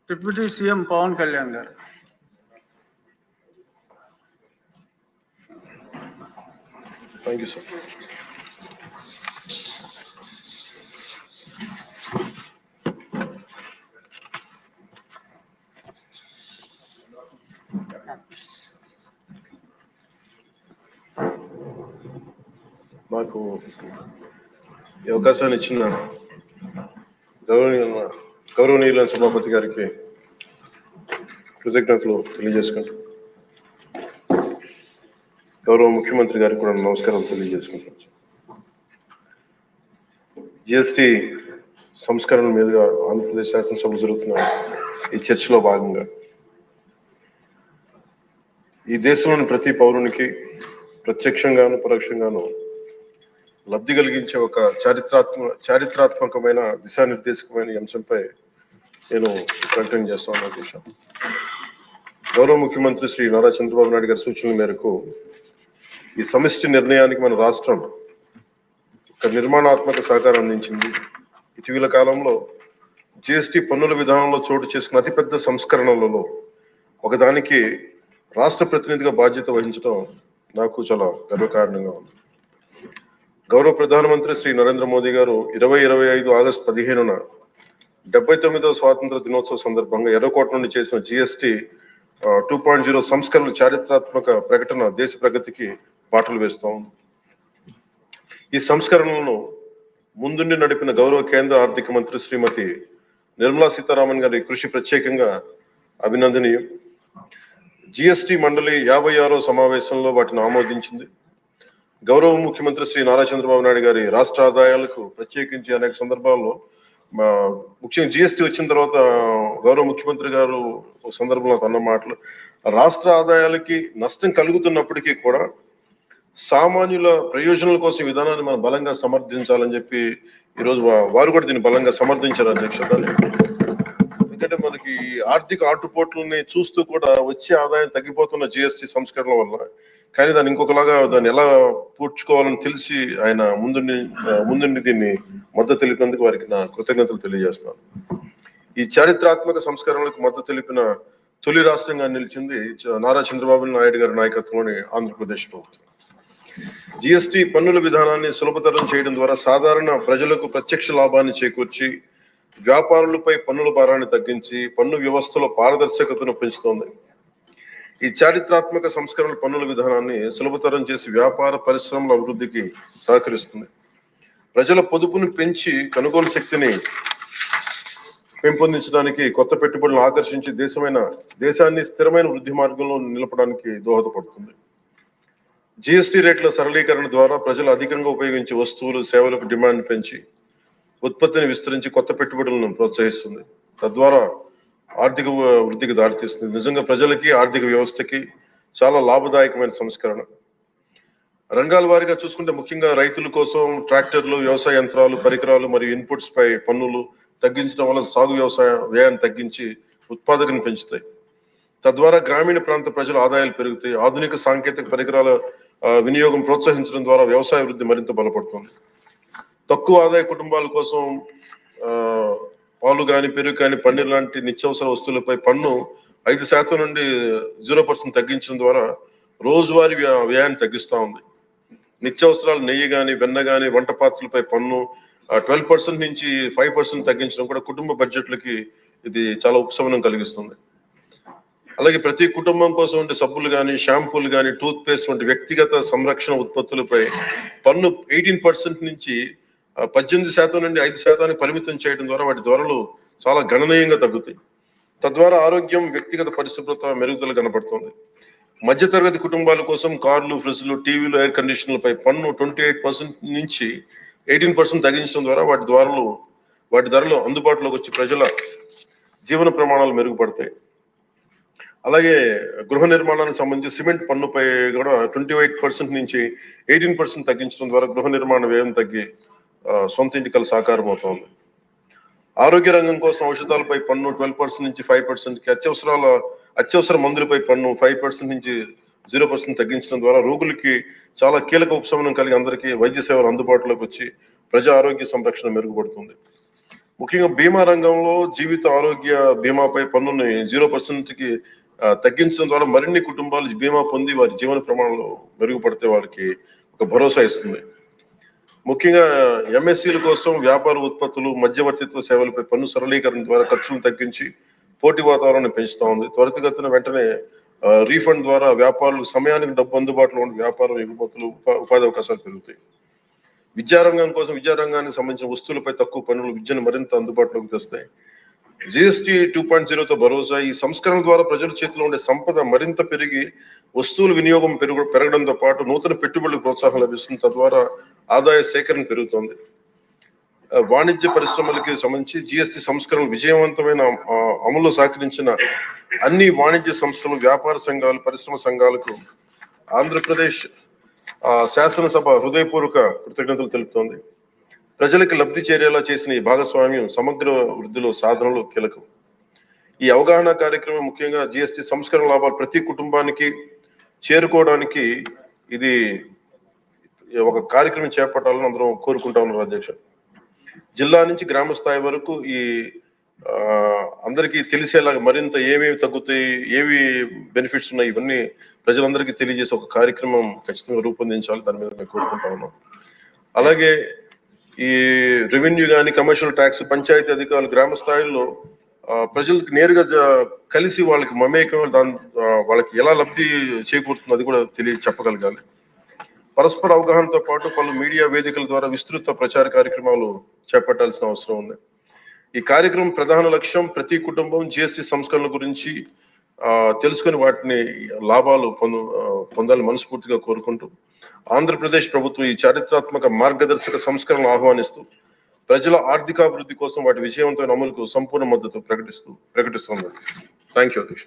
Deputy CM Pawan Kalyan గారు. Thank you sir. నాకు ఈ అవకాశాన్ని ఇచ్చిన గౌరవనీయుల సభాపతి గారికి కృతజ్ఞతలు తెలియజేసుకుంటాం. గౌరవ ముఖ్యమంత్రి గారికి కూడా నమస్కారం తెలియజేసుకుంటాం. జిఎస్టి సంస్కరణ మీదుగా ఆంధ్రప్రదేశ్ శాసనసభలో జరుగుతున్న ఈ చర్చలో భాగంగా ఈ దేశంలోని ప్రతి పౌరునికి ప్రత్యక్షంగాను పరోక్షంగాను లబ్ధి కలిగించే ఒక చారిత్రాత్మకమైన దిశానిర్దేశకమైన అంశంపై నేను ప్రకటన చేస్తాను. ఉద్దేశం గౌరవ ముఖ్యమంత్రి శ్రీ నారా చంద్రబాబు నాయుడు గారి సూచనల మేరకు ఈ సమిష్టి నిర్ణయానికి మన రాష్ట్రం ఒక నిర్మాణాత్మక సహకారం అందించింది. ఇటీవల కాలంలో జిఎస్టి పన్నుల విధానంలో చోటు చేసుకున్న అతిపెద్ద సంస్కరణలలో ఒకదానికి రాష్ట్ర ప్రతినిధిగా బాధ్యత వహించడం నాకు చాలా గర్వకారణంగా ఉంది. గౌరవ ప్రధానమంత్రి శ్రీ నరేంద్ర మోదీ గారు 2025 ఆగస్టు 15న 79వ స్వాతంత్ర దినోత్సవ సందర్భంగా ఎర్రకోట నుండి చేసిన జిఎస్టి 2.0 సంస్కరణల చారిత్రాత్మక ప్రకటన దేశ ప్రగతికి బాటలు వేస్తాం. ఈ సంస్కరణలను ముందుండి నడిపిన గౌరవ కేంద్ర ఆర్థిక మంత్రి శ్రీమతి నిర్మలా సీతారామన్ గారి కృషి ప్రత్యేకంగా అభినందనీయం. జిఎస్టి మండలి 56వ సమావేశంలో వాటిని ఆమోదించింది. గౌరవ ముఖ్యమంత్రి శ్రీ నారా చంద్రబాబు నాయుడు గారి రాష్ట్ర ఆదాయాలకు ప్రత్యేకించి అనేక సందర్భాల్లో ముఖ్యంగా జిఎస్టి వచ్చిన తర్వాత గౌరవ ముఖ్యమంత్రి గారు ఒక సందర్భంలో అన్న మాటలు, రాష్ట్ర ఆదాయాలకి నష్టం కలుగుతున్నప్పటికీ కూడా సామాన్యుల ప్రయోజనాల కోసం విధానాన్ని మనం బలంగా సమర్థించాలని చెప్పి ఈరోజు వారు కూడా దీన్ని బలంగా సమర్థించారు అధ్యక్షుడు. ఎందుకంటే మనకి ఆర్థిక ఆటుపోట్లని చూస్తూ కూడా వచ్చే ఆదాయం తగ్గిపోతున్న జిఎస్టి సంస్కరణ వల్ల, కానీ దాన్ని ఇంకొకలాగా దాన్ని ఎలా పూడ్చుకోవాలని తెలిసి ఆయన ముందుండి దీన్ని మద్దతు తెలిపినందుకు వారికి నా కృతజ్ఞతలు తెలియజేస్తున్నాను. ఈ చారిత్రాత్మక సంస్కరణలకు మద్దతు తెలిపిన తొలి రాష్ట్రంగా నిలిచింది నారా చంద్రబాబు నాయుడు గారి నాయకత్వంలోని ఆంధ్రప్రదేశ్ ప్రభుత్వం. జిఎస్టి పన్నుల విధానాన్ని సులభతరం చేయడం ద్వారా సాధారణ ప్రజలకు ప్రత్యక్ష లాభాన్ని చేకూర్చి వ్యాపారులపై పన్నుల భారాన్ని తగ్గించి పన్ను వ్యవస్థలో పారదర్శకతను పెంచుతోంది. ఈ చారిత్రాత్మక సంస్కరణ పన్నుల విధానాన్ని సులభతరం చేసి వ్యాపార పరిశ్రమల అభివృద్ధికి సహకరిస్తుంది. ప్రజల పొదుపును పెంచి కొనుగోలు శక్తిని పెంపొందించడానికి, కొత్త పెట్టుబడులను ఆకర్షించి దేశాన్ని స్థిరమైన వృద్ధి మార్గంలో నిలపడానికి దోహదపడుతుంది. జిఎస్టి రేట్ల సరళీకరణ ద్వారా ప్రజలు అధికంగా ఉపయోగించే వస్తువులు సేవలకు డిమాండ్ పెంచి ఉత్పత్తిని విస్తరించి కొత్త పెట్టుబడులను ప్రోత్సహిస్తుంది. తద్వారా ఆర్థిక వృద్ధికి దారితీస్తుంది. నిజంగా ప్రజలకి ఆర్థిక వ్యవస్థకి చాలా లాభదాయకమైన సంస్కరణ. రంగాల వారీగా చూసుకుంటే ముఖ్యంగా రైతుల కోసం ట్రాక్టర్లు, వ్యవసాయ యంత్రాలు, పరికరాలు మరియు ఇన్పుట్స్ పై పన్నులు తగ్గించడం వల్ల సాగు వ్యవసాయ వ్యయాన్ని తగ్గించి ఉత్పాదకను పెంచుతాయి. తద్వారా గ్రామీణ ప్రాంత ప్రజల ఆదాయాలు పెరుగుతాయి. ఆధునిక సాంకేతిక పరికరాల వినియోగం ప్రోత్సహించడం ద్వారా వ్యవసాయ వృద్ధి మరింత బలపడుతుంది. తక్కువ ఆదాయ కుటుంబాల కోసం పాలు కానీ, పెరుగు కానీ, పన్నీర్ లాంటి నిత్యావసర వస్తువులపై పన్ను 5% నుండి 0% తగ్గించడం ద్వారా రోజువారీ వ్యయాన్ని తగ్గిస్తూ ఉంది. నిత్యావసరాలు నెయ్యి కానీ, వెన్న కానీ, వంట పాత్రలపై పన్ను 12% నుంచి 5% తగ్గించడం కూడా కుటుంబ బడ్జెట్లకి ఇది చాలా ఉపశమనం కలిగిస్తుంది. అలాగే ప్రతి కుటుంబం కోసం ఉండే సబ్బులు కానీ, షాంపూలు కానీ, టూత్ పేస్ట్ వంటి వ్యక్తిగత సంరక్షణ ఉత్పత్తులపై పన్ను 18% నుంచి 18% నుండి 5% పరిమితం చేయడం ద్వారా వాటి ధరలు చాలా గణనీయంగా తగ్గుతాయి. తద్వారా ఆరోగ్యం, వ్యక్తిగత పరిశుభ్రత మెరుగుదల కనబడుతుంది. మధ్యతరగతి కుటుంబాల కోసం కార్లు, ఫ్రిడ్జ్లు, టీవీలు, ఎయిర్ కండిషనర్లపై పన్ను 28% నుంచి 18% తగ్గించడం ద్వారా వాటి ధరలు అందుబాటులోకి వచ్చి ప్రజల జీవన ప్రమాణాలు మెరుగుపడతాయి. అలాగే గృహ నిర్మాణానికి సంబంధించి సిమెంట్ పన్నుపై కూడా 28% నుంచి 18% తగ్గించడం ద్వారా గృహ నిర్మాణ వ్యయం తగ్గి సొంత ఇంటికల సాకారం అవుతోంది. ఆరోగ్య రంగం కోసం ఔషధాలపై పన్ను 12% నుంచి 5%కి, అత్యవసర మందులపై పన్ను 5% నుంచి 0% తగ్గించడం ద్వారా రోగులకి చాలా కీలక ఉపశమనం కలిగి అందరికీ వైద్య సేవలు అందుబాటులోకి వచ్చి ప్రజా ఆరోగ్య సంరక్షణ మెరుగుపడుతుంది. ముఖ్యంగా బీమా రంగంలో జీవిత ఆరోగ్య బీమాపై పన్నుని 0%కి తగ్గించడం ద్వారా మరిన్ని కుటుంబాలు బీమా పొంది వారి జీవన ప్రమాణాలు మెరుగుపడితే వాళ్ళకి ఒక భరోసా ఇస్తుంది. ముఖ్యంగా ఎంఎస్సీల కోసం వ్యాపార ఉత్పత్తులు, మధ్యవర్తిత్వ సేవలపై పన్ను సరళీకరణ ద్వారా ఖర్చులను తగ్గించి పోటీ వాతావరణాన్ని పెంచుతా ఉంది. త్వరితగతిన వెంటనే రీఫండ్ ద్వారా వ్యాపారులు సమయానికి డబ్బు అందుబాటులో ఉండి వ్యాపారం ఎగుమతులు ఉపాధి అవకాశాలు పెరుగుతాయి. విద్యారంగం కోసం విద్యారంగానికి సంబంధించిన వస్తువులపై తక్కువ పన్నులు విద్యను మరింత అందుబాటులోకి తెస్తాయి. జిఎస్టీ 2.0తో భరోసా. ఈ సంస్కరణ ద్వారా ప్రజల చేతిలో ఉండే సంపద మరింత పెరిగి వస్తువుల వినియోగం పెరగడంతో పాటు నూతన పెట్టుబడులకు ప్రోత్సాహం లభిస్తుంది. తద్వారా ఆదాయ సేకరణ పెరుగుతోంది. వాణిజ్య పరిశ్రమలకి సంబంధించి జిఎస్టీ సంస్కరణ విజయవంతమైన అమలు సహకరించిన అన్ని వాణిజ్య సంస్థలు, వ్యాపార సంఘాలు, పరిశ్రమ సంఘాలకు ఆంధ్రప్రదేశ్ శాసనసభ హృదయపూర్వక కృతజ్ఞతలు తెలుపుతోంది. ప్రజలకు లబ్ధి చేరేలా చేసిన ఈ భాగస్వామ్యం సమగ్ర వృద్ధిలో సాధనలో కీలకం. ఈ అవగాహన కార్యక్రమం ముఖ్యంగా జిఎస్టీ సంస్కరణ లాభాలు ప్రతి కుటుంబానికి చేరుకోవడానికి ఇది ఒక కార్యక్రమం చేపట్టాలని అందరం కోరుకుంటా ఉన్నారు అధ్యక్ష. జిల్లా నుంచి గ్రామ స్థాయి వరకు ఈ అందరికీ తెలిసేలాగా మరింత ఏమేమి తగ్గుతాయి, ఏవి బెనిఫిట్స్ ఉన్నాయి, ఇవన్నీ ప్రజలందరికీ తెలియజేసే ఒక కార్యక్రమం ఖచ్చితంగా రూపొందించాలి. దాని మీద మేము కోరుకుంటా ఉన్నాం. అలాగే ఈ రెవెన్యూ కానీ, కమర్షియల్ ట్యాక్స్, పంచాయతీ అధికారులు గ్రామ స్థాయిలో ప్రజలకు నేరుగా కలిసి వాళ్ళకి మమేకం వాళ్ళకి ఎలా లబ్ధి చేకూరుతుంది అది కూడా చెప్పగలగాలి. పరస్పర అవగాహనతో పాటు పలు మీడియా వేదికల ద్వారా విస్తృత ప్రచార కార్యక్రమాలు చేపట్టాల్సిన అవసరం ఉంది. ఈ కార్యక్రమం ప్రధాన లక్ష్యం ప్రతి కుటుంబం జిఎస్టీ సంస్కరణ గురించి తెలుసుకుని వాటిని లాభాలు పొందాలని మనస్ఫూర్తిగా కోరుకుంటూ ఆంధ్రప్రదేశ్ ప్రభుత్వం ఈ చారిత్రాత్మక మార్గదర్శక సంస్కరణలు ఆహ్వానిస్తూ ప్రజల ఆర్థికాభివృద్ధి కోసం వాటి విజయవంతమైన అమలుకు సంపూర్ణ మద్దతు ప్రకటిస్తుంది. థ్యాంక్ యూ అధ్యక్ష.